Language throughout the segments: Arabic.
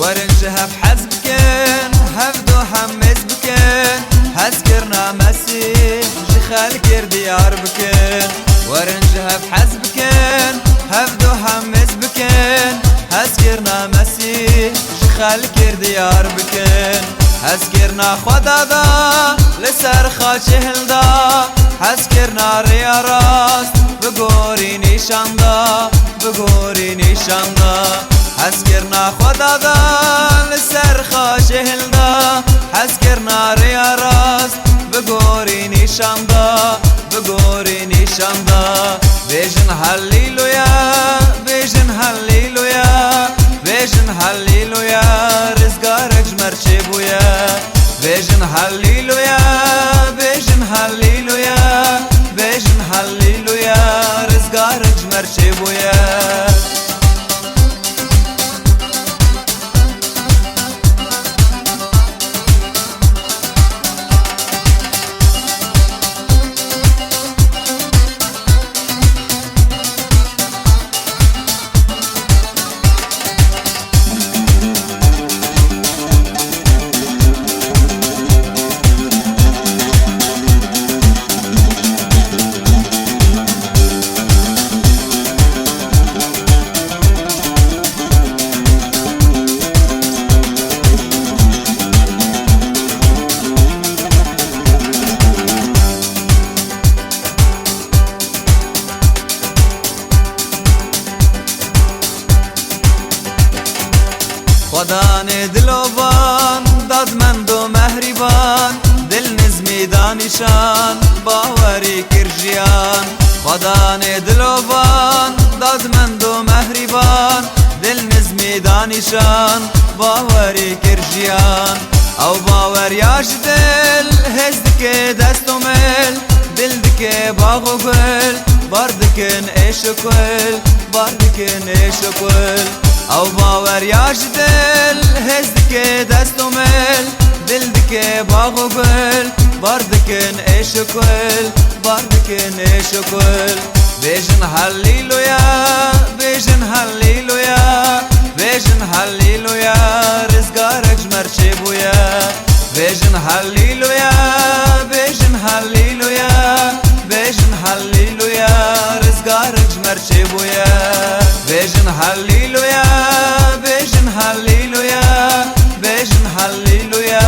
ورنجها بحزبكن هفدو حمز بكن هذكرنا مسيح جخال كير ديار بكن ورنجها بحزبكن هفدو حمز بكن هذكرنا مسيح جخال كير ديار بكن هذكرنا خدا دا لسر خاشه دا هذكرنا ريا راست بگوری نشان دا بگوری نشان دا هذكرنا خدا دا لسر خاشه دا هذكرنا ريا راست بگوری نشان دا بگوری نشان دا بیجن هلیلویا بیجن هلیلویا بیجن هلیلویا رزگارک جمرچه بویا بیجن هلیلویا بیجن هلیلویا بیجن هلیلویا رزگارک جمرچه بویا خدا نه دلوان دادمند و مهربان دل نزمی دانشان باوری کرجیان خدا نه دلوان دادمند و مهربان دل نزمی دانشان باوری کرجیان او باور یاش دل هزد که دست و مل دل دکه باغ و گل باردکن ایش و کل باردکن ایش و کل او باور یاش دل هزد که دست و مل دل دکه باغ و گل باردکن ایش و کل باردکن ایش و کل بیجن هلیلویا بیجن هلیلویا بیجن هلیلویا رزگارک جمرچه بویا بیجن هلیلویا بیجن هلیلویا بیجن هلیلویا رزگارک جمرچه بویا بیجن هلیلویا بیجن هلیلویا بیجن هلیلویا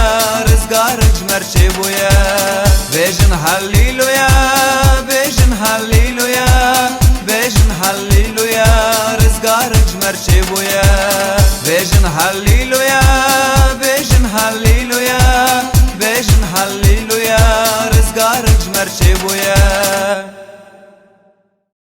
رزگارک جمرچه بویا بیجن هلیلویا بیجن هلیلویا بیجن هلیلویا رزگارک جمرچه بویا بیجن هلیلویا